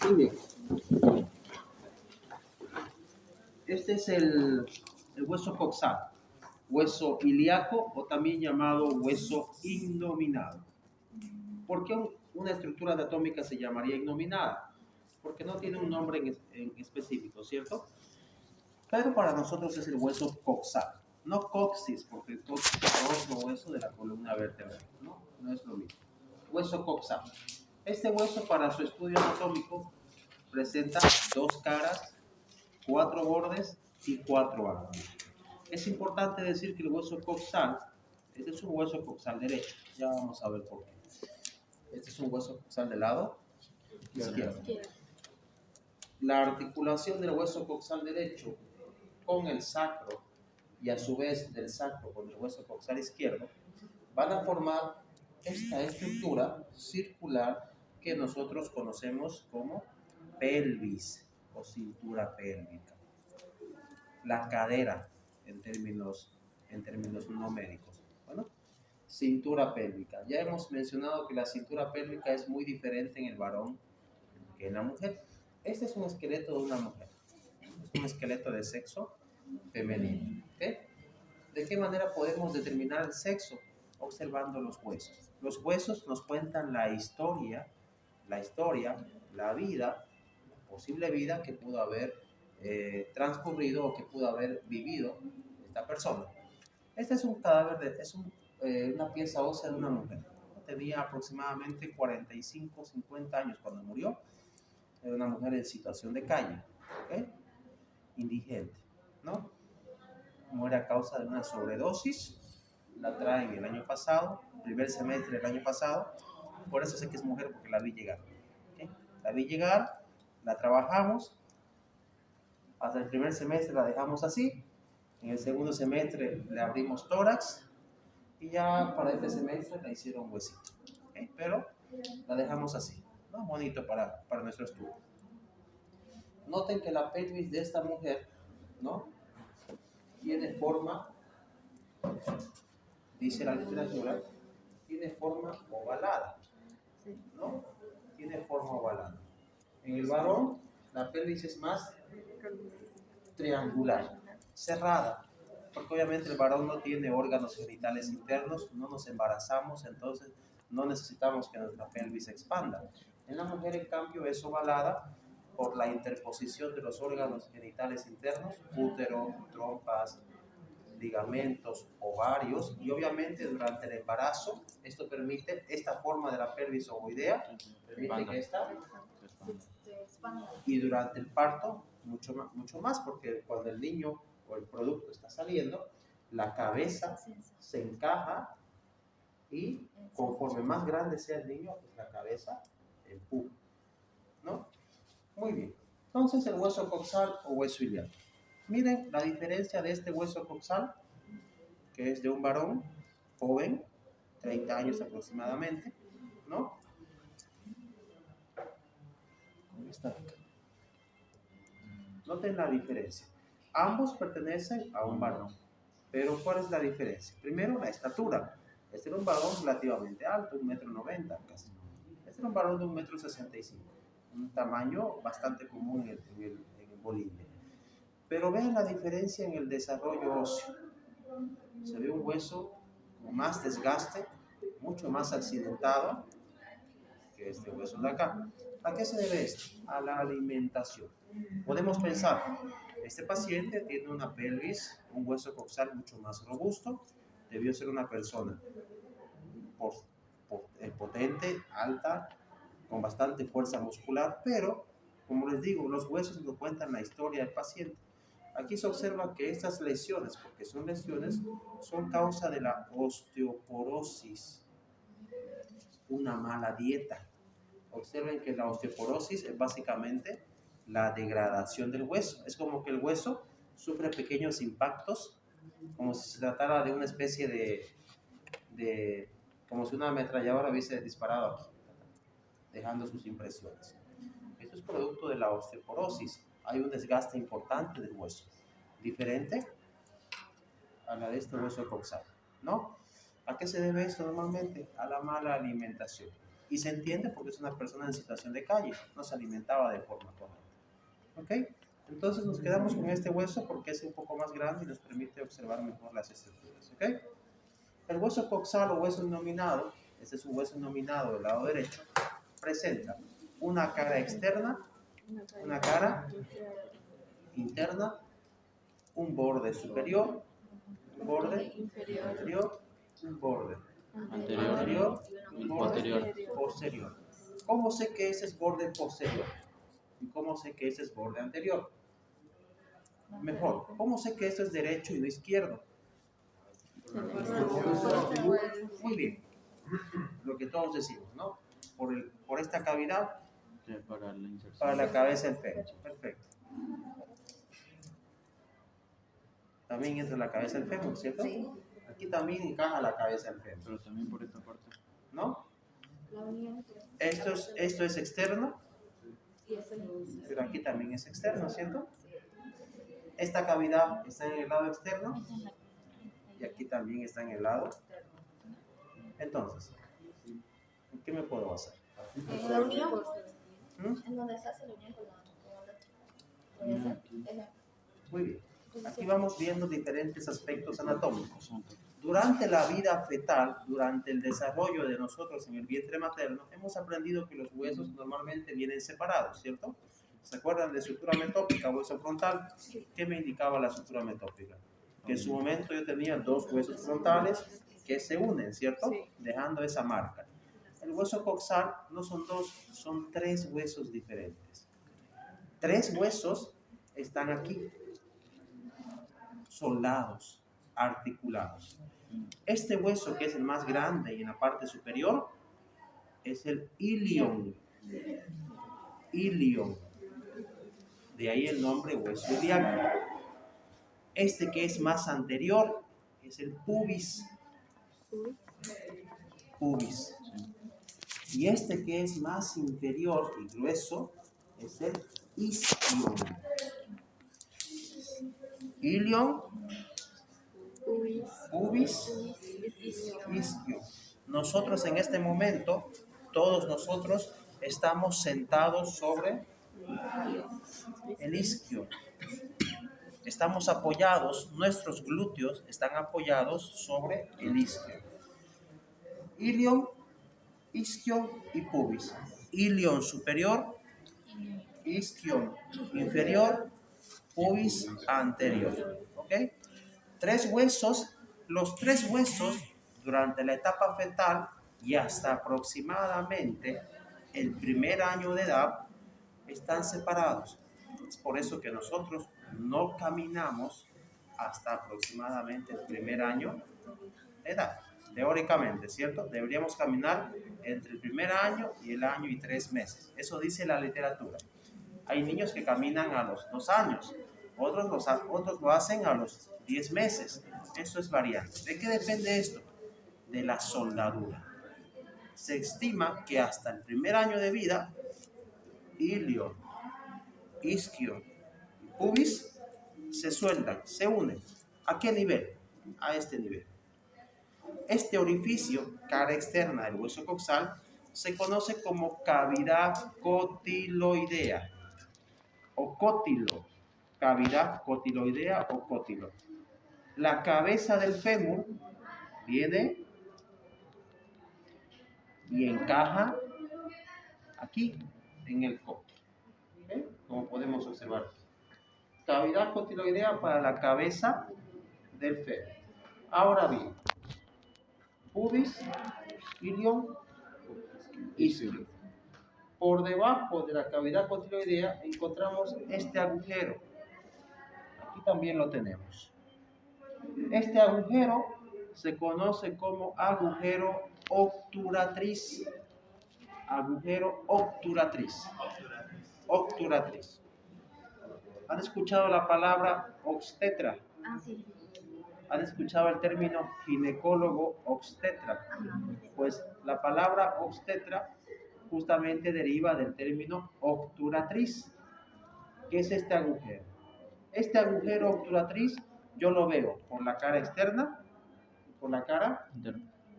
Muy bien. Este es el hueso coxal, hueso ilíaco o también llamado hueso innominado. ¿Por qué una estructura anatómica se llamaría innominada? Porque no tiene un nombre en específico, ¿cierto? Pero para nosotros es el hueso coxal, no coxis, porque el coxis es otro hueso de la columna vertebral, no es lo mismo. Hueso coxal. Este hueso, para su estudio anatómico, presenta dos caras, cuatro bordes y cuatro ángulos. Es importante decir que el hueso coxal, este es un hueso coxal derecho, ya vamos a ver por qué. Este es un hueso coxal del lado izquierdo. La articulación del hueso coxal derecho con el sacro y a su vez del sacro con el hueso coxal izquierdo van a formar esta estructura circular que nosotros conocemos como pelvis o cintura pélvica. La cadera en términos no médicos. Bueno, cintura pélvica. Ya hemos mencionado que la cintura pélvica es muy diferente en el varón que en la mujer. Este es un esqueleto de una mujer. Es un esqueleto de sexo femenino. ¿Okay? ¿De qué manera podemos determinar el sexo? Observando los huesos. Los huesos nos cuentan la historia, la vida, la posible vida que pudo haber transcurrido o que pudo haber vivido esta persona. Este es un cadáver, una pieza ósea de una mujer. Tenía aproximadamente 45, 50 años cuando murió. Era una mujer en situación de calle, ¿okay? Indigente, ¿no? Muere a causa de una sobredosis. La traen el año pasado, primer semestre del año pasado. Por eso sé que es mujer, porque la vi llegar. ¿Okay? La vi llegar, la trabajamos. Hasta el primer semestre la dejamos así. En el segundo semestre le abrimos tórax. Y ya para este semestre la hicieron huesito. ¿Okay? Pero la dejamos así, ¿no? Bonito para nuestro estudio. Noten que la pelvis de esta mujer, ¿no?, tiene forma, dice la literatura, tiene forma ovalada, ¿no? Tiene forma ovalada. En el varón, la pelvis es más triangular, cerrada, porque obviamente el varón no tiene órganos genitales internos, no nos embarazamos, entonces no necesitamos que nuestra pelvis se expanda. En la mujer, en cambio, es ovalada por la interposición de los órganos genitales internos, útero, trompas, ligamentos, ovarios, y obviamente durante el embarazo, esto permite, esta forma de la pelvis ovoidea, permite que esta y durante el parto mucho más, porque cuando el niño o el producto está saliendo, la cabeza se encaja y conforme más grande sea el niño, pues la cabeza empuja, ¿no? Muy bien. Entonces el hueso coxal o hueso ilíaco. Miren la diferencia de este hueso coxal, que es de un varón joven, 30 años aproximadamente, ¿no? ¿Cómo está acá? Noten la diferencia. Ambos pertenecen a un varón, pero ¿cuál es la diferencia? Primero, la estatura. Este era un varón relativamente alto, 1,90 m casi. Este era un varón de 1,65 m, un tamaño bastante común en Bolivia. Pero vean la diferencia en el desarrollo óseo. Se ve un hueso con más desgaste, mucho más accidentado que este hueso de acá. ¿A qué se debe esto? A la alimentación. Podemos pensar, este paciente tiene una pelvis, un hueso coxal mucho más robusto, debió ser una persona potente, alta, con bastante fuerza muscular, pero, como les digo, los huesos nos cuentan la historia del paciente. Aquí se observa que estas lesiones, porque son lesiones, son causa de la osteoporosis, una mala dieta. Observen que la osteoporosis es básicamente la degradación del hueso. Es como que el hueso sufre pequeños impactos, como si se tratara de una especie como si una ametralladora hubiese disparado aquí, dejando sus impresiones. Esto es producto de la osteoporosis. Hay un desgaste importante del hueso, diferente a la de este hueso coxal, ¿no? ¿A qué se debe esto normalmente? A la mala alimentación. Y se entiende porque es una persona en situación de calle, no se alimentaba de forma correcta. ¿Ok? Entonces nos quedamos con este hueso porque es un poco más grande y nos permite observar mejor las estructuras. ¿Ok? El hueso coxal o hueso innominado, este es un hueso innominado del lado derecho, presenta una cara externa, una cara interna, un borde superior, un borde inferior, un borde anterior y un borde posterior. ¿Cómo sé que ese es borde posterior? ¿Y cómo sé que ese es borde anterior? Mejor, ¿cómo sé que esto es derecho y no izquierdo? Muy bien, lo que todos decimos, ¿no? Por esta cavidad para la cabeza del fémur. Perfecto. También entra la cabeza del fémur, ¿cierto? Sí. Aquí también encaja la cabeza del fémur. Pero también por esta parte. ¿No? Esto es externo, pero aquí también es externo, ¿cierto? Esta cavidad está en el lado externo y aquí también está en el lado. Entonces, ¿en qué me puedo basar? La unión, en donde se hace la unión con la otra. Muy bien. Aquí vamos viendo diferentes aspectos anatómicos. Durante la vida fetal, durante el desarrollo de nosotros en el vientre materno, hemos aprendido que los huesos normalmente vienen separados, ¿cierto? ¿Se acuerdan de sutura metópica, hueso frontal? ¿Qué me indicaba la sutura metópica? Que en su momento yo tenía dos huesos frontales que se unen, ¿cierto? Dejando esa marca. El hueso coxal no son dos, son tres huesos diferentes. Tres huesos están aquí, soldados, articulados. Este hueso, que es el más grande y en la parte superior, es el ilion. Ilion. De ahí el nombre hueso ilíaco. Este que es más anterior es el pubis. Pubis. Y este que es más inferior y grueso es el isquion. Ilion, pubis, isquio. Nosotros en este momento, todos nosotros estamos sentados sobre el isquio. Estamos apoyados, nuestros glúteos están apoyados sobre el isquio. Ilion, isquio y pubis. Ilion superior, isquio inferior, pubis anterior. ¿Ok? Tres huesos, los tres huesos durante la etapa fetal y hasta aproximadamente el primer año de edad están separados. Es por eso que nosotros no caminamos hasta aproximadamente el primer año de edad. Teóricamente, ¿cierto? Deberíamos caminar entre el primer año y el año y 3 meses. Eso dice la literatura. Hay niños que caminan a los 2 años, otros lo hacen a los 10 meses. Eso es variante. ¿De qué depende esto? De la soldadura. Se estima que hasta el primer año de vida, ilio, isquio y pubis se sueldan, se unen. ¿A qué nivel? A este nivel. Este orificio, cara externa del hueso coxal, se conoce como cavidad cotiloidea o cótilo, cavidad cotiloidea o cótilo. La cabeza del fémur viene y encaja aquí en el cótilo, ¿okay? Como podemos observar. Cavidad cotiloidea para la cabeza del fémur. Ahora bien, pubis, ilion, isquio. Por debajo de la cavidad cotiloidea encontramos este agujero. Aquí también lo tenemos. Este agujero se conoce como agujero obturatriz. Agujero obturatriz. Obturatriz. ¿Han escuchado la palabra obstetra? Sí. ¿Han escuchado el término ginecólogo obstetra? Pues la palabra obstetra justamente deriva del término obturatriz. ¿Qué es este agujero? Este agujero obturatriz yo lo veo por la cara externa y por la cara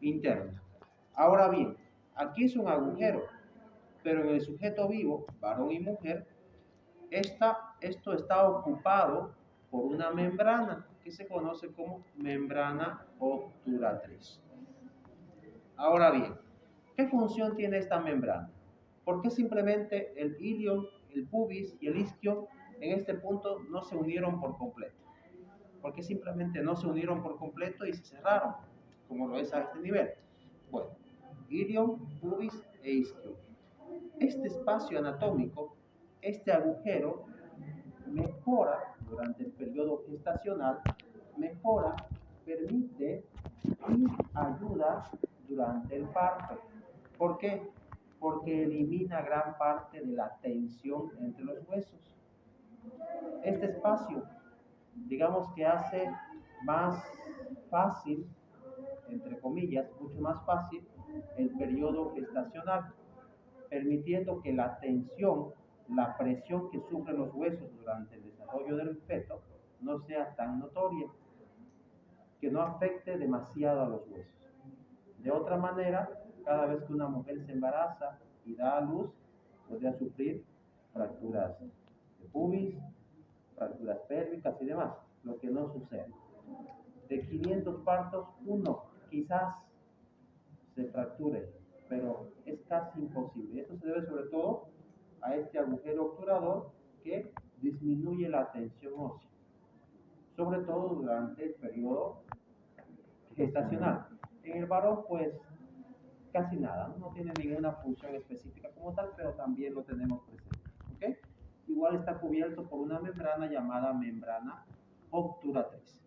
interna. Ahora bien, aquí es un agujero, pero en el sujeto vivo, varón y mujer, esto está ocupado por una membrana que se conoce como membrana obturatriz. Ahora bien, ¿qué función tiene esta membrana? ¿Por qué simplemente el ilion, el pubis y el isquion en este punto no se unieron por completo? ¿Por qué simplemente no se unieron por completo y se cerraron, como lo es a este nivel? Bueno, ilion, pubis e isquion. Este espacio anatómico, este agujero, mejora durante el periodo gestacional, mejora, permite y ayuda durante el parto. ¿Por qué? Porque elimina gran parte de la tensión entre los huesos. Este espacio, digamos que hace más fácil, entre comillas, mucho más fácil el periodo gestacional, permitiendo que la tensión, la presión que sufren los huesos durante el desarrollo del feto no sea tan notoria, que no afecte demasiado a los huesos. De otra manera, cada vez que una mujer se embaraza y da a luz, podría sufrir fracturas de pubis, fracturas pélvicas y demás, lo que no sucede. De 500 partos, uno quizás se fracture, pero es casi imposible. Esto se debe sobre todo a este agujero obturador que disminuye la tensión ósea, sobre todo durante el periodo gestacional. En el varón, pues, casi nada, no tiene ninguna función específica como tal, pero también lo tenemos presente, ¿ok? Igual está cubierto por una membrana llamada membrana obturatriz.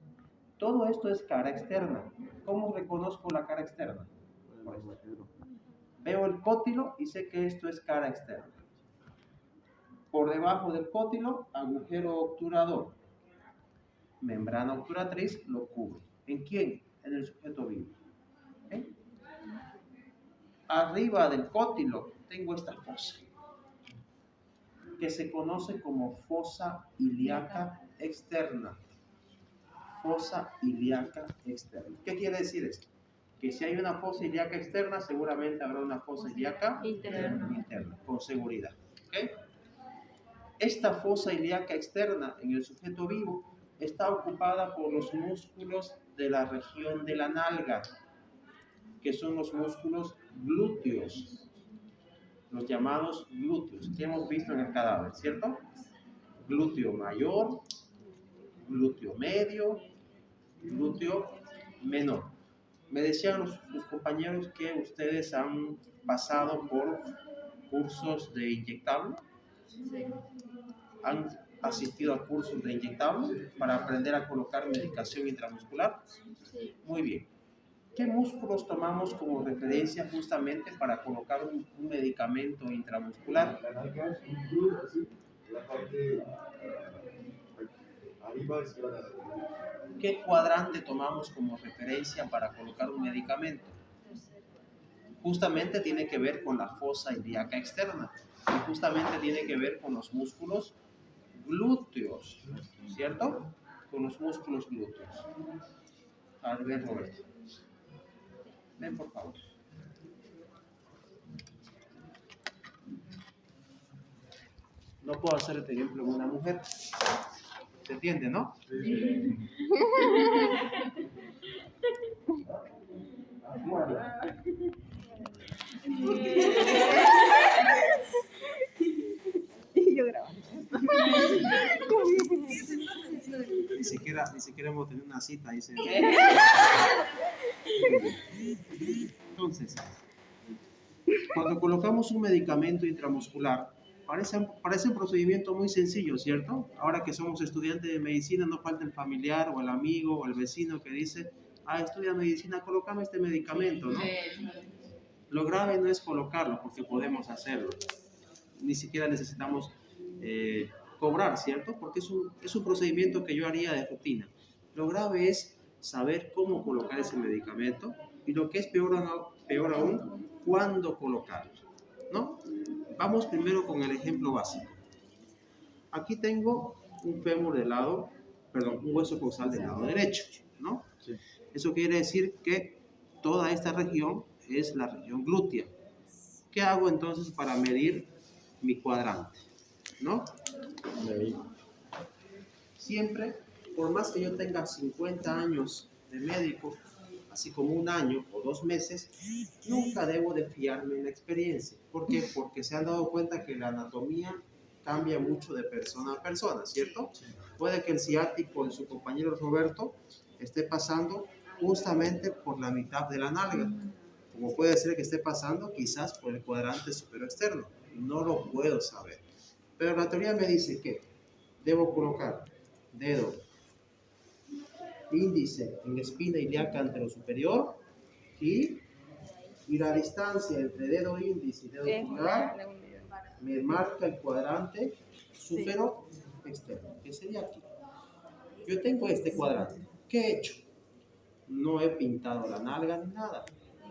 Todo esto es cara externa. ¿Cómo reconozco la cara externa? Pues, veo el cótilo y sé que esto es cara externa. Por debajo del cótilo, agujero obturador. Membrana obturatriz lo cubre. ¿En quién? En el sujeto vivo. ¿Okay? Arriba del cótilo tengo esta fosa, que se conoce como fosa ilíaca externa. Fosa ilíaca externa. ¿Qué quiere decir esto? Que si hay una fosa ilíaca externa, seguramente habrá una fosa ilíaca interna, con seguridad. ¿Okay? Esta fosa ilíaca externa en el sujeto vivo está ocupada por los músculos de la región de la nalga, que son los músculos glúteos, los llamados glúteos, que hemos visto en el cadáver, ¿cierto? Glúteo mayor, glúteo medio, glúteo menor. Me decían sus compañeros que ustedes han pasado por cursos de inyectable. Sí. ¿Han asistido a cursos de inyectable para aprender a colocar medicación intramuscular? Sí. Muy bien. ¿Qué músculos tomamos como referencia justamente para colocar un medicamento intramuscular? La nalga es un glúteo, así. La parte arriba es la... ¿Qué cuadrante tomamos como referencia para colocar un medicamento? Justamente tiene que ver con la fosa ilíaca externa y justamente tiene que ver con los músculos glúteos, ¿cierto? Con los músculos glúteos. A ver, Roberto. Ven, por favor. No puedo hacer este ejemplo en una mujer. ¿Se entiende, no? Sí. Y yo grabando. Ni siquiera hemos tenido una cita. Dice. Entonces, cuando colocamos un medicamento intramuscular, parece un procedimiento muy sencillo, ¿cierto? Ahora que somos estudiantes de medicina, no falta el familiar o el amigo o el vecino que dice, estudia medicina, colócame este medicamento, ¿no? Lo grave no es colocarlo, porque podemos hacerlo. Ni siquiera necesitamos cobrar, ¿cierto? Porque es un procedimiento que yo haría de rutina. Lo grave es saber cómo colocar ese medicamento y lo que es peor aún, cuándo colocarlo, ¿no? Vamos primero con el ejemplo básico. Aquí tengo un fémur un hueso coxal del lado derecho, ¿no? Sí. Eso quiere decir que toda esta región es la región glútea. ¿Qué hago entonces para medir mi cuadrante? ¿No? Siempre, por más que yo tenga 50 años de médico, así como 1 año o 2 meses, nunca debo de fiarme en la experiencia. ¿Por qué? Porque se han dado cuenta que la anatomía cambia mucho de persona a persona, ¿cierto? Puede que el ciático de su compañero Roberto esté pasando justamente por la mitad de la nalga, como puede ser que esté pasando quizás por el cuadrante superior externo. No lo puedo saber. Pero la teoría me dice que debo colocar dedo índice en espina ilíaca anterosuperior y la distancia entre dedo índice y dedo pulgar me marca el cuadrante superior externo, que sería aquí. Yo tengo este cuadrante. ¿Qué he hecho? No he pintado la nalga ni nada,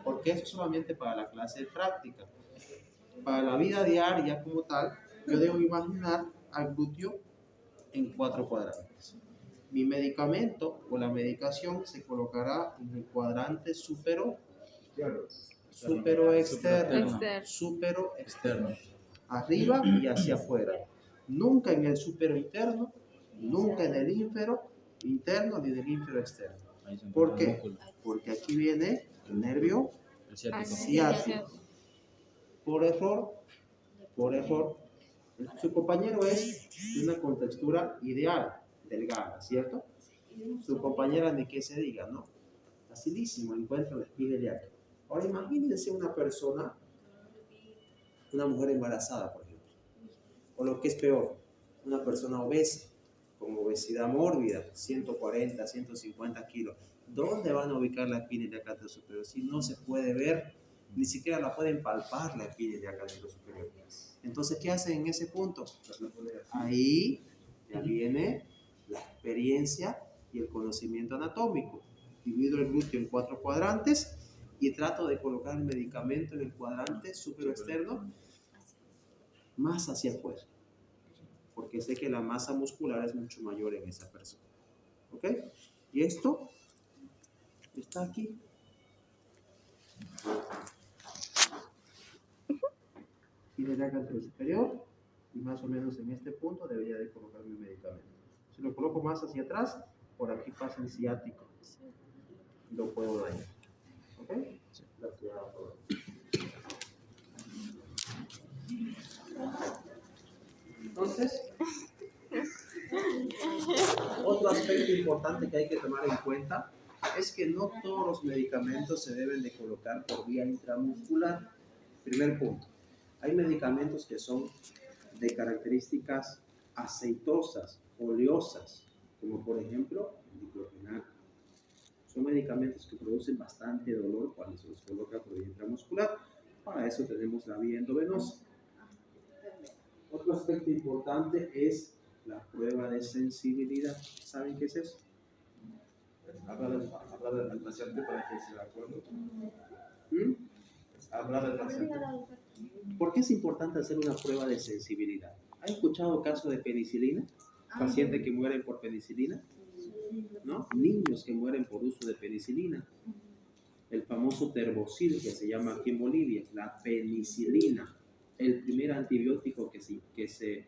porque eso es solamente para la clase de práctica. Para la vida diaria como tal, yo debo imaginar al glúteo en 4 cuadrantes. Mi medicamento o la medicación se colocará en el cuadrante supero externo, arriba y hacia afuera. Nunca en el supero interno, nunca en el ínfero interno ni en el ínfero externo. ¿Por qué? Porque aquí viene el nervio ciático. Por error, su compañero es de una contextura ideal, delgada, ¿cierto? Su compañera ni que se diga, ¿no? Facilísimo, encuentra la espina ilíaca. Ahora imagínense una persona, una mujer embarazada, por ejemplo, o lo que es peor, una persona obesa, con obesidad mórbida, 140, 150 kilos. ¿Dónde van a ubicar la espina ilíaca anterosuperior? Si no se puede ver, ni siquiera la pueden palpar la espina ilíaca anterosuperior. Entonces, ¿qué hacen en ese punto? Ahí ya viene la experiencia y el conocimiento anatómico. Divido el glúteo en 4 cuadrantes y trato de colocar el medicamento en el cuadrante superior externo más hacia afuera, porque sé que la masa muscular es mucho mayor en esa persona. ¿Ok? Y esto está aquí. Y le da el superior y más o menos en este punto debería de colocar mi medicamento. Si lo coloco más hacia atrás, por aquí pasa el ciático. Lo puedo dañar. ¿Ok? Entonces, otro aspecto importante que hay que tomar en cuenta es que no todos los medicamentos se deben de colocar por vía intramuscular. Primer punto. Hay medicamentos que son de características aceitosas, oleosas, como por ejemplo el diclofenaco. Son medicamentos que producen bastante dolor cuando se los coloca por vía intramuscular. Para eso tenemos la vía endovenosa. Otro aspecto importante es la prueba de sensibilidad. ¿Saben qué es eso? Habla del paciente para que se de acuerdo. Habla del paciente. ¿Por qué es importante hacer una prueba de sensibilidad? ¿Han escuchado casos de penicilina? Pacientes que mueren por penicilina, ¿no? Niños que mueren por uso de penicilina. El famoso Terbosil, que se llama aquí en Bolivia, la penicilina, el primer antibiótico que se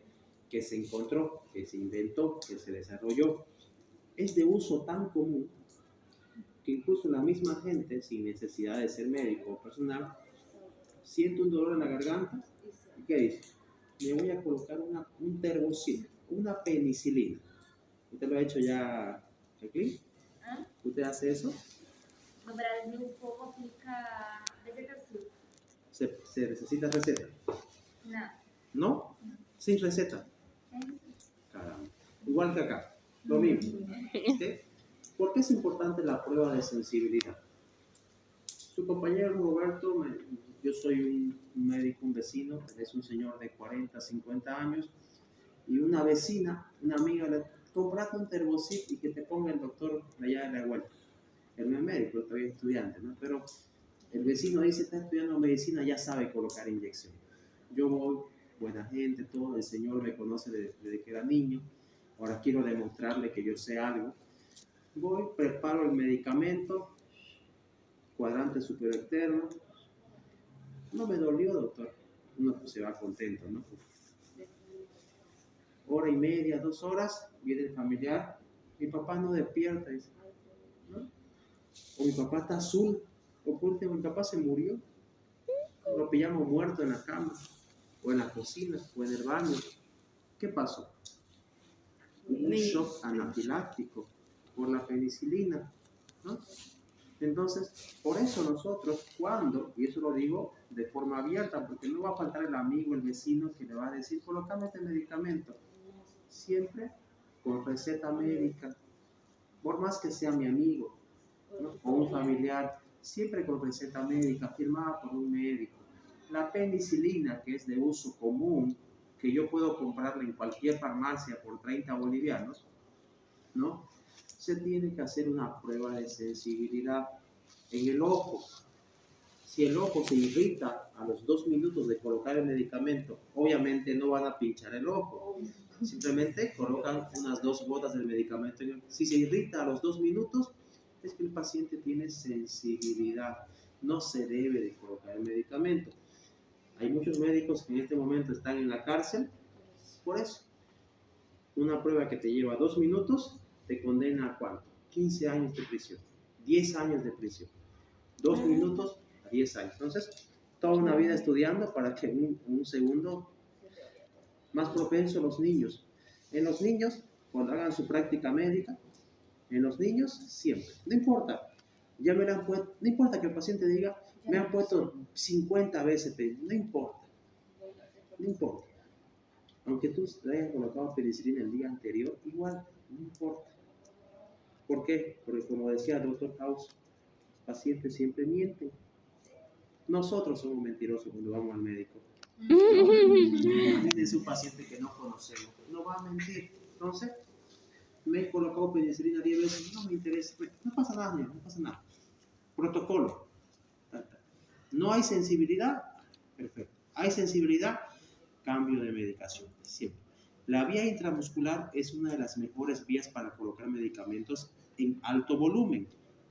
encontró, que se inventó, que se desarrolló, es de uso tan común que incluso la misma gente, sin necesidad de ser médico o personal, siente un dolor en la garganta y ¿qué dice? Me voy a colocar un Terbosil, una penicilina. ¿Usted lo ha hecho ya, Jacqueline? ¿Usted hace eso? No, pero mi poco aplica receta azul. ¿Se necesita receta? No. ¿No? Sin receta. Caramba. Igual que acá, lo mismo. ¿Sí? ¿Por qué es importante la prueba de sensibilidad? Su compañero Roberto, yo soy un médico, un vecino, es un señor de 40, 50 años, y una vecina, una amiga, le comprate un Terbosil y que te ponga el doctor allá de la vuelta. Él no es médico, todavía es estudiante, ¿no? Pero el vecino dice, está estudiando medicina, ya sabe colocar inyección. Yo voy, buena gente, todo, el señor me conoce desde que era niño, ahora quiero demostrarle que yo sé algo. Voy, preparo el medicamento, cuadrante superexterno. No me dolió, doctor. Uno pues se va contento, ¿no? Hora y media, 2 horas, viene el familiar. Mi papá no despierta, dice, ¿no? O mi papá está azul, o por último, mi papá se murió. Lo pillamos muerto en la cama, o en la cocina, o en el baño. ¿Qué pasó? Un shock anafiláctico por la penicilina, ¿no? Entonces, por eso nosotros, cuando, y eso lo digo de forma abierta, porque no va a faltar el amigo, el vecino que le va a decir, colócame este medicamento, siempre con receta médica, por más que sea mi amigo, ¿no? O un familiar, siempre con receta médica, firmada por un médico. La penicilina, que es de uso común, que yo puedo comprarla en cualquier farmacia por 30 bolivianos, ¿no? Se tiene que hacer una prueba de sensibilidad en el ojo. Si el ojo se irrita a los 2 minutos de colocar el medicamento, obviamente no van a pinchar el ojo. Simplemente colocan unas 2 gotas del medicamento. Si se irrita a los 2 minutos, es que el paciente tiene sensibilidad. No se debe de colocar el medicamento. Hay muchos médicos que en este momento están en la cárcel por eso. Una prueba que te lleva 2 minutos te condena a ¿cuánto? 15 años de prisión, 10 años de prisión. 2 minutos a 10 años. Entonces, toda una vida estudiando para que un segundo más propenso a los niños. En los niños, cuando hagan su práctica médica, en los niños siempre. No importa. Ya me la han puesto, no importa que el paciente diga, me han puesto 50 veces, no importa. No importa. Aunque tú le hayas colocado penicilina el día anterior, igual, no importa. ¿Por qué? Porque como decía el doctor House, los pacientes siempre mienten. Nosotros somos mentirosos cuando vamos al médico. ¿No? Imagínense un paciente que no conocemos. No va a mentir. Entonces, me he colocado penicilina 10 veces, no me interesa. No pasa nada, no pasa nada. Protocolo. ¿No hay sensibilidad? Perfecto. ¿Hay sensibilidad? Cambio de medicación. Siempre. La vía intramuscular es una de las mejores vías para colocar medicamentos en alto volumen,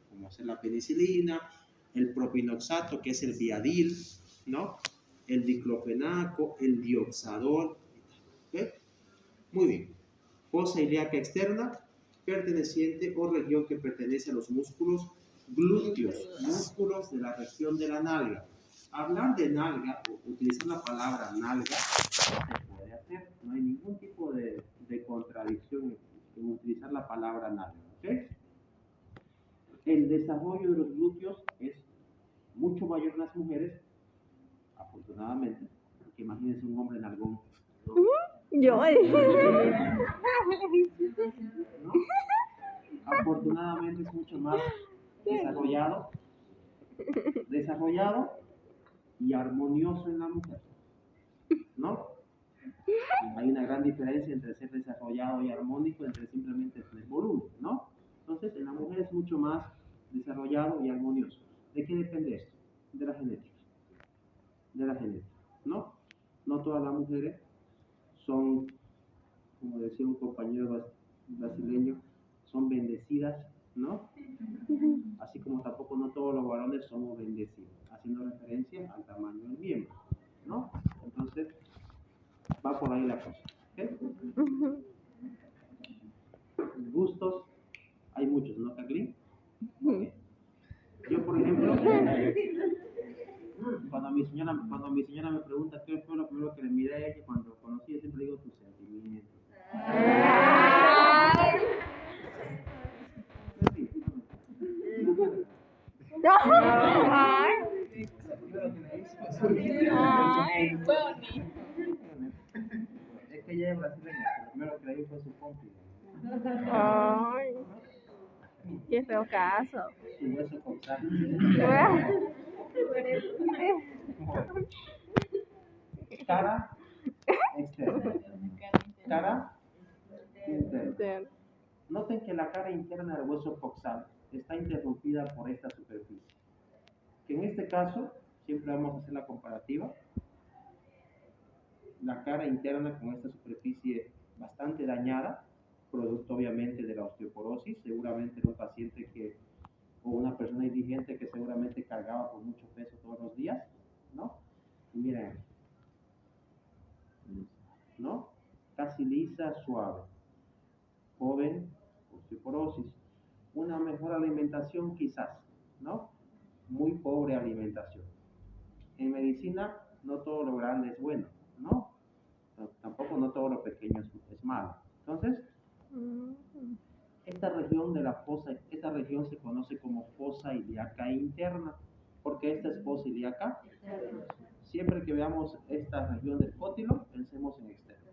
como hacer la penicilina, el propinoxato, que es el Viadil, ¿no? El diclofenaco, el dioxadol. ¿Okay? Muy bien. Fosa ilíaca externa, perteneciente o región que pertenece a los músculos glúteos, músculos de la región de la nalga. Hablar de nalga, o utilizar la palabra nalga, se puede hacer. No hay ningún tipo de contradicción en utilizar la palabra nalga. ¿Okay? El desarrollo de los glúteos es mucho mayor en las mujeres, afortunadamente, porque imagínense un hombre nalgón. ¿No? Yo. ¿No? Afortunadamente es mucho más desarrollado y armonioso en la mujer, ¿no? Hay una gran diferencia entre ser desarrollado y armónico, entre simplemente tener volumen, ¿no? Entonces, en la mujer es mucho más desarrollado y armonioso. ¿De qué depende esto? De la genética. De la genética, ¿no? No todas las mujeres son, como decía un compañero brasileño, son bendecidas, ¿no? Así como tampoco no todos los varones somos bendecidos, haciendo referencia al tamaño del miembro, ¿no? Entonces, va por ahí la cosa, ¿ok? Gustos, hay muchos, ¿no, Kathleen? Okay. Yo, por ejemplo, cuando mi señora me pregunta qué fue lo primero que le miré a ella cuando conocí, yo siempre digo tus sentimientos. Es que ella es brasileña, lo primero que le di fue su cómplice. Ay, qué feo caso. Su hueso coxal. Cara externa. Cara interna. Noten que la cara interna del hueso coxal está interrumpida por esta superficie. Que en este caso, siempre vamos a hacer la comparativa. La cara interna con esta superficie bastante dañada, producto obviamente de la osteoporosis, seguramente en un paciente que o una persona indigente que seguramente cargaba con mucho peso todos los días, ¿no? Y miren, ¿no? Casi lisa, suave, joven, osteoporosis, una mejor alimentación quizás, ¿no? Muy pobre alimentación. En medicina no todo lo grande es bueno, ¿no? Tampoco no todo lo pequeño es malo. Entonces, esta región de la fosa, esta región se conoce como fosa ilíaca interna. ¿Por qué esta es fosa ilíaca? Siempre que veamos esta región del cótilo, pensemos en externo.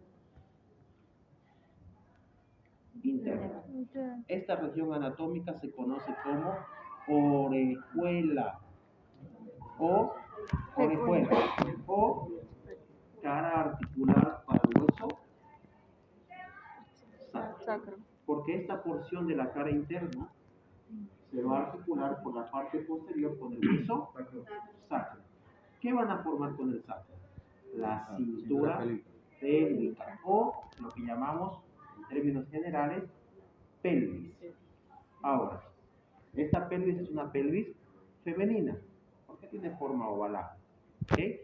Interna. Esta región anatómica se conoce como orejuela o cara articular para el hueso sacro. Porque esta porción de la cara interna se va a articular por la parte posterior con el hueso sacro. ¿Qué van a formar con el sacro? La cintura pélvica o lo que llamamos en términos generales pelvis. Ahora, esta pelvis es una pelvis femenina porque tiene forma ovalada. ¿Okay?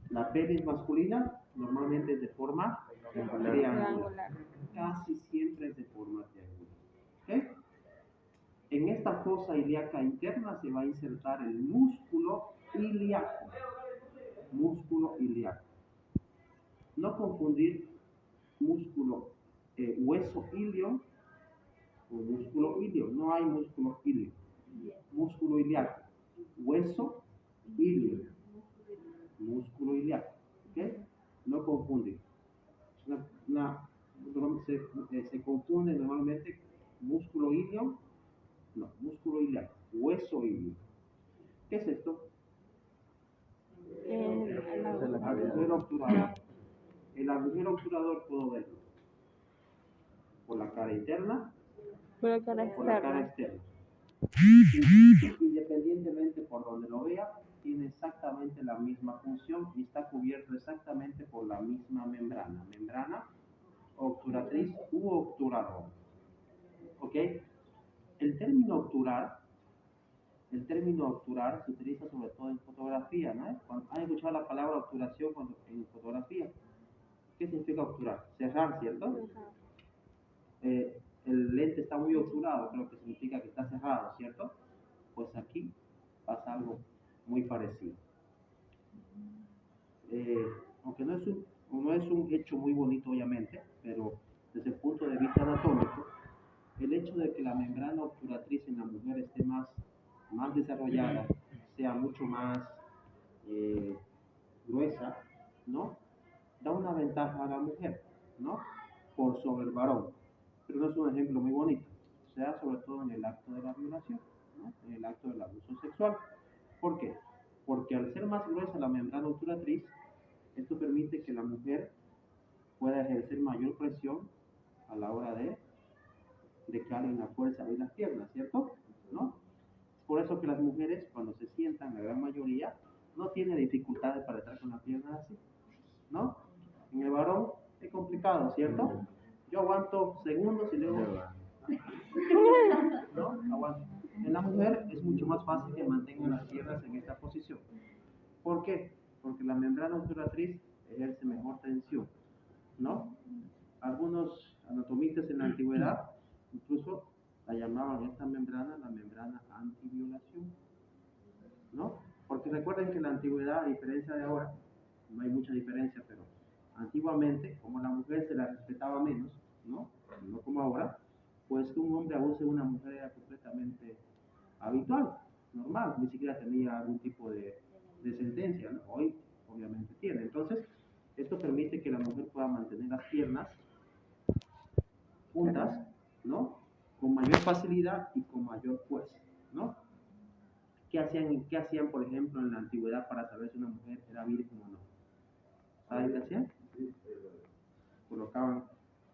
La pelvis masculina normalmente es de forma triangular. Casi siempre es de forma triangular. ¿Okay? En esta fosa ilíaca interna se va a insertar el músculo ilíaco. Músculo ilíaco. No confundir músculo hueso ilio o músculo ilio. No hay músculo ilio. Músculo ilíaco. Hueso ilio. Músculo ilíaco. ¿Okay? No confundir. Se confunde normalmente músculo ilio. No, músculo ilíaco. Hueso ilio. ¿Qué es esto? El agujero obturador. El agujero obturador puedo verlo por la cara interna, por la cara externa. Independientemente por donde lo vea, tiene exactamente la misma función y está cubierto exactamente por la misma membrana. Membrana obturatriz u obturador. ¿Ok? El término obturar se utiliza sobre todo en fotografía, ¿no? ¿Han escuchado la palabra obturación en fotografía? ¿Qué significa obturar? Cerrar, ¿cierto? El lente está muy obturado, creo que significa que está cerrado, ¿cierto? Pues aquí pasa algo muy parecido. Aunque no es un hecho muy bonito, obviamente, pero desde el punto de vista anatómico, el hecho de que la membrana obturatriz en la mujer esté más desarrollada, sea mucho más gruesa, ¿no? Da una ventaja a la mujer, ¿no? Por sobre el varón. Pero no es un ejemplo muy bonito. Se da sobre todo en el acto de la violación, ¿no? En el acto del abuso sexual. ¿Por qué? Porque al ser más gruesa la membrana obturatriz, esto permite que la mujer pueda ejercer mayor presión a la hora de que alguien la fuerza abrir las piernas, ¿cierto? ¿No? Por eso que las mujeres, cuando se sientan, la gran mayoría, no tienen dificultades para estar con las piernas así, ¿no? En el varón es complicado, ¿cierto? Yo aguanto segundos y luego... ¿no? Aguanto. En la mujer es mucho más fácil que mantengan las piernas en esta posición. ¿Por qué? Porque la membrana obturatriz ejerce mejor tensión, ¿no? Algunos anatomistas en la antigüedad incluso la llamaban esta membrana la membrana antiviolación, ¿no? Porque recuerden que en la antigüedad, a diferencia de ahora, no hay mucha diferencia, pero antiguamente, como la mujer se la respetaba menos, ¿no? No como ahora, pues que un hombre abuse de una mujer era completamente habitual, normal, ni siquiera tenía algún tipo de sentencia, ¿no? Hoy obviamente tiene. Entonces, esto permite que la mujer pueda mantener las piernas juntas, ¿no? Con mayor facilidad y con mayor fuerza, ¿no? ¿Qué hacían, por ejemplo, en la antigüedad para saber si una mujer era virgen o no? ¿Saben qué hacían?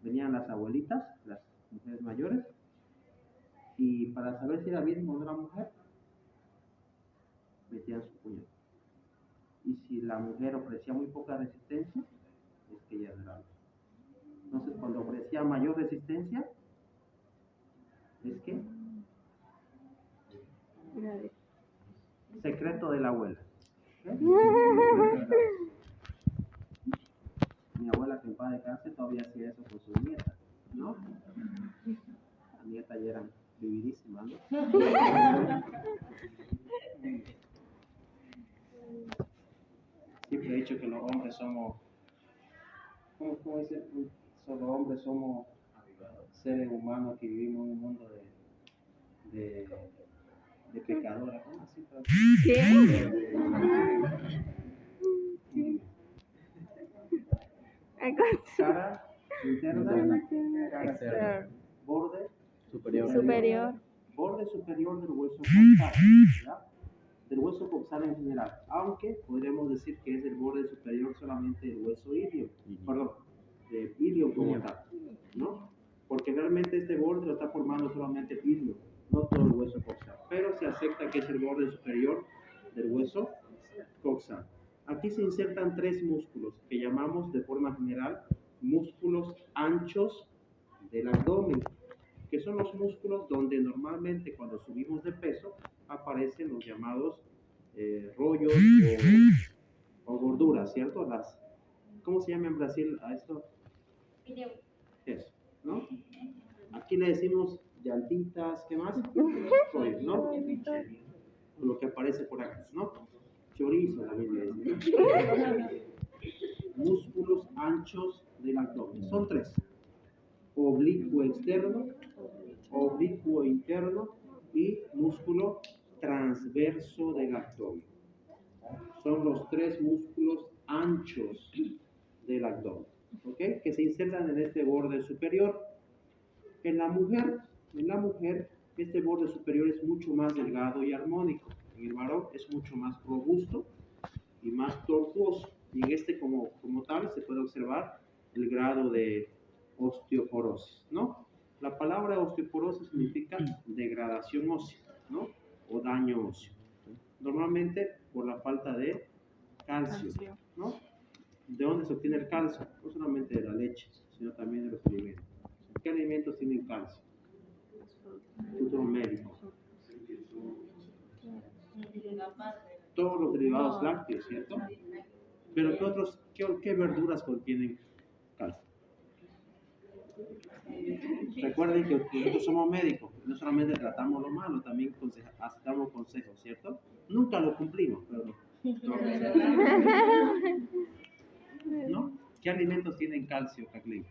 Venían las abuelitas, las mujeres mayores, y para saber si era virgen o no era mujer, metían su puñal. Y si la mujer ofrecía muy poca resistencia, es que ella era. Entonces, cuando ofrecía mayor resistencia, es que Secreto de la abuela. ¿Ok? Mi abuela, que en paz descanse, todavía hacía eso con sus nietas, ¿no? Las nietas ya eran vividísimas, ¿no? Siempre he dicho que los hombres somos, ¿cómo dice? Los hombres somos seres humanos que vivimos en un mundo de pecadores, ¿no? Así, cara interna, cara externa, borde Superior. borde superior del hueso coxal, ¿ya? Del hueso coxal en general, aunque podríamos decir que es el borde superior solamente del hueso ilio, perdón, del ilio como tal, ¿no? Porque realmente este borde lo está formando solamente el ilio, no todo el hueso coxal, pero se acepta que es el borde superior del hueso coxal. Aquí se insertan tres músculos que llamamos de forma general músculos anchos del abdomen, que son los músculos donde normalmente cuando subimos de peso aparecen los llamados rollos o gorduras, ¿cierto? ¿Cómo se llama en Brasil a esto? Eso, ¿no? Aquí le decimos llantitas, ¿qué más? Rollos, ¿no? Lo que aparece por acá, ¿no? Chorizo también le decimos, ¿no? Músculos anchos del abdomen. Son tres. Oblicuo externo, oblicuo interno y músculo transverso del abdomen. Son los tres músculos anchos del abdomen, ¿ok? Que se insertan en este borde superior. En la mujer, este borde superior es mucho más delgado y armónico. En el varón es mucho más robusto y más tortuoso. Y en este como tal se puede observar el grado de osteoporosis, ¿no? La palabra osteoporosis significa degradación ósea, ¿no? O daño óseo. Normalmente por la falta de calcio, ¿no? ¿De dónde se obtiene el calcio? No solamente de la leche, sino también de los alimentos. ¿Qué alimentos tienen calcio? Futuro médico. Todos los derivados lácteos, ¿cierto? Pero ¿qué verduras contienen calcio? Recuerden que nosotros somos médicos, no solamente tratamos lo malo, también damos consejos, ¿cierto? Nunca lo cumplimos, pero ¿no? ¿Qué alimentos tienen calcio, Jacqueline?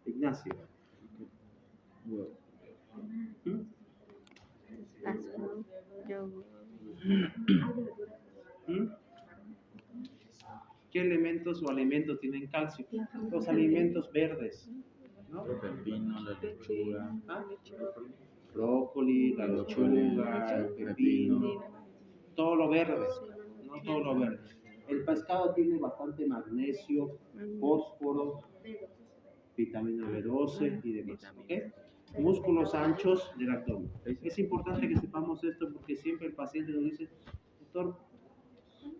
Ignacio. Huevo. ¿Qué elementos o alimentos tienen calcio? Los alimentos verdes, ¿no? El pepino, la lechuga. ¿Ah? Brócoli, la lechuga, el pepino, todo lo verde, no todo lo verde. El pescado tiene bastante magnesio, fósforo, vitamina B12 y demás, ¿ok? Músculos anchos del abdomen. Es importante que sepamos esto porque siempre el paciente nos dice, doctor,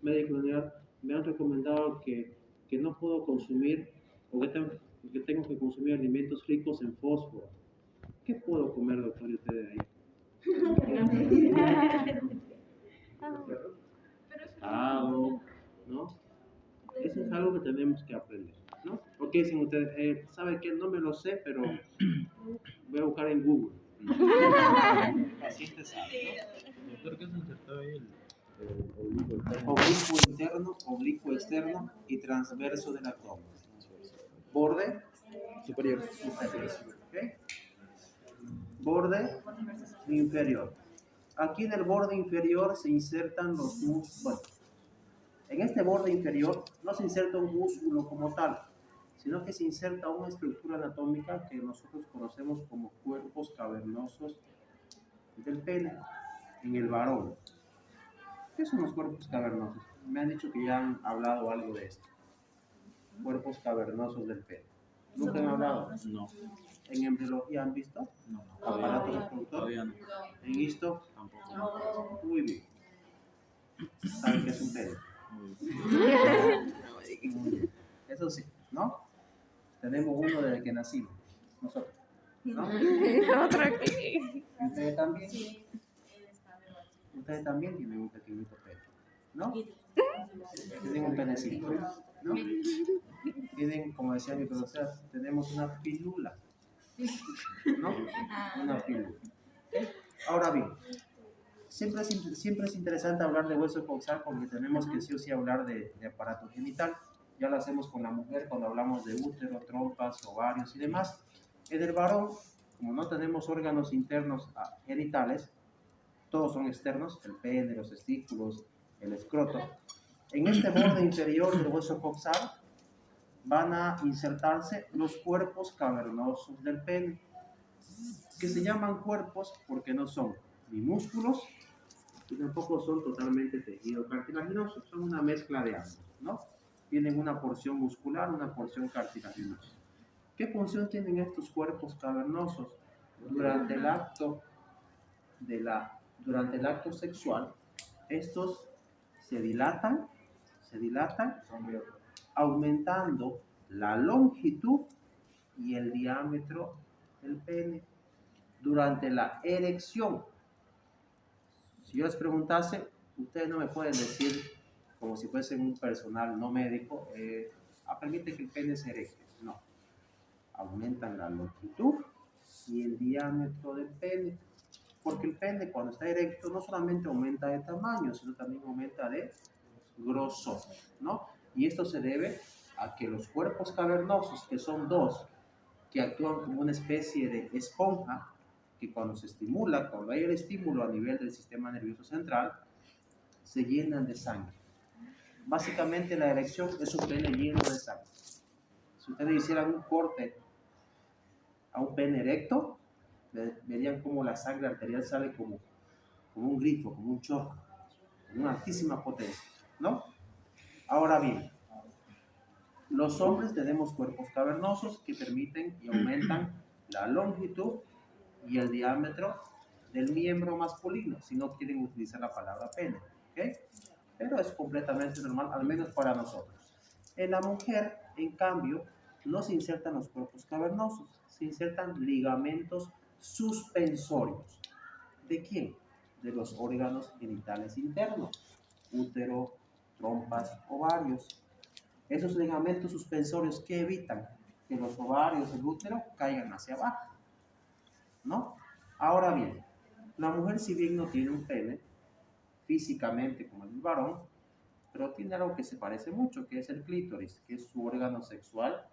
médico general, me han recomendado que no puedo consumir o que tengo que consumir alimentos ricos en fósforo. ¿Qué puedo comer, doctor, y usted de ahí? Pescado, ¿no? Eso es algo que tenemos que aprender, ¿no? Porque dicen ustedes, ¿sabe qué? No me lo sé, pero voy a buscar en Google. El paciente sabe, ¿no? Doctor, ¿qué se insertó ahí? Oblicuo interno, oblicuo externo y transverso del abdomen. Borde superior. ¿Okay? Borde inferior. Aquí en el borde inferior se insertan los músculos. Bueno, en este borde inferior no se inserta un músculo como tal, sino que se inserta una estructura anatómica que nosotros conocemos como cuerpos cavernosos del pene en el varón. ¿Qué son los cuerpos cavernosos? Me han dicho que ya han hablado algo de esto. Cuerpos cavernosos del pene. ¿Nunca han hablado? No. ¿En embriología han visto? No. ¿Aparato reproductor? Todavía no. ¿En histo? Tampoco. Muy bien. ¿Saben qué es un pene? Muy bien. Eso sí, ¿no? Tenemos uno desde que nacimos. Nosotros. ¿No? Otro aquí. ¿Ustedes también? Ustedes también tienen un pequeñito pene, ¿no? Tienen un penecito, ¿no? Tienen, como decía mi profesora, tenemos una pilula, ¿no? Una pilula. Ahora bien, siempre es interesante hablar de hueso coxal porque tenemos que sí o sí hablar de aparato genital. Ya lo hacemos con la mujer cuando hablamos de útero, trompas, ovarios y demás. En el varón, como no tenemos órganos internos genitales, todos son externos, el pene, los testículos, el escroto. En este borde inferior del hueso coxal van a insertarse los cuerpos cavernosos del pene, que se llaman cuerpos porque no son ni músculos y tampoco son totalmente tejido cartilaginoso, son una mezcla de ambos, ¿no? Tienen una porción muscular, una porción cartilaginosa. ¿Qué función tienen estos cuerpos cavernosos? Durante el acto sexual, estos se dilatan, aumentando la longitud y el diámetro del pene durante la erección. Si yo les preguntase, ustedes no me pueden decir, como si fuesen un personal no médico, permite que el pene se erecte. No. Aumentan la longitud y el diámetro del pene. Porque el pene, cuando está erecto, no solamente aumenta de tamaño, sino también aumenta de grosor, ¿no? Y esto se debe a que los cuerpos cavernosos, que son dos, que actúan como una especie de esponja, que cuando se estimula, cuando hay el estímulo a nivel del sistema nervioso central, se llenan de sangre. Básicamente la erección es un pene lleno de sangre. Si ustedes hicieran un corte a un pene erecto, verían cómo la sangre arterial sale como un grifo, como un chorro, con una altísima potencia, ¿no? Ahora bien, los hombres tenemos cuerpos cavernosos que permiten y aumentan la longitud y el diámetro del miembro masculino, si no quieren utilizar la palabra pene, ¿ok? Pero es completamente normal, al menos para nosotros. En la mujer, en cambio, no se insertan los cuerpos cavernosos, se insertan ligamentos suspensorios. ¿De quién? De los órganos genitales internos, útero, trompas, ovarios. Esos ligamentos suspensorios que evitan que los ovarios del útero caigan hacia abajo, ¿no? Ahora bien, la mujer si bien no tiene un pene físicamente como el varón, pero tiene algo que se parece mucho, que es el clítoris, que es su órgano sexual,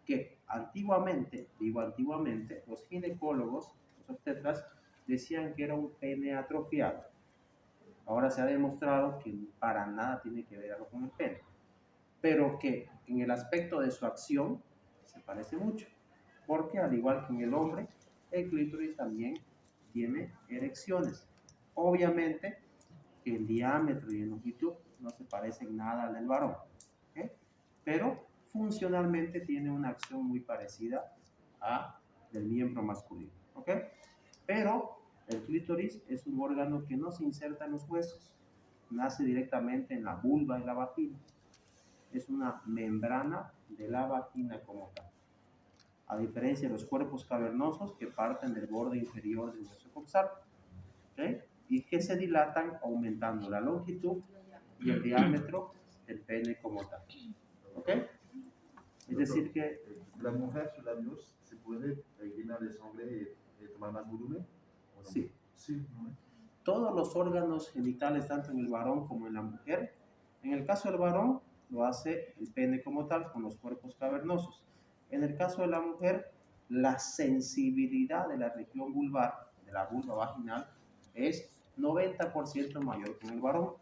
que antiguamente, digo antiguamente, los ginecólogos, los obstetras, decían que era un pene atrofiado. Ahora se ha demostrado que para nada tiene que ver algo con el pene, pero que en el aspecto de su acción se parece mucho, porque al igual que en el hombre, el clítoris también tiene erecciones. Obviamente que el diámetro y en longitud no se parecen nada al del varón, ¿okay? Pero funcionalmente tiene una acción muy parecida a del miembro masculino, ¿ok? Pero el clítoris es un órgano que no se inserta en los huesos, nace directamente en la vulva y la vagina. Es una membrana de la vagina como tal, a diferencia de los cuerpos cavernosos que parten del borde inferior del hueso coxal, ¿okay? Y que se dilatan aumentando la longitud y el diámetro del pene como tal, ¿ok? Es decir que la mujer, sus labios, se puede llenar de sangre y tomar más volumen. ¿O no? sí, Sí, ¿no? todos los órganos genitales, tanto en el varón como en la mujer, en el caso del varón lo hace el pene como tal, con los cuerpos cavernosos. En el caso de la mujer, la sensibilidad de la región vulvar, de la vulva vaginal, es 90% mayor que en el varón,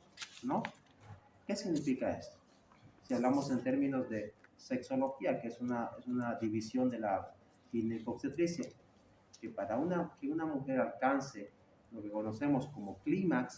¿no? ¿Qué significa esto? Si hablamos en términos de sexología, que es una división de la ginecobstetricia, que para que una mujer alcance lo que conocemos como clímax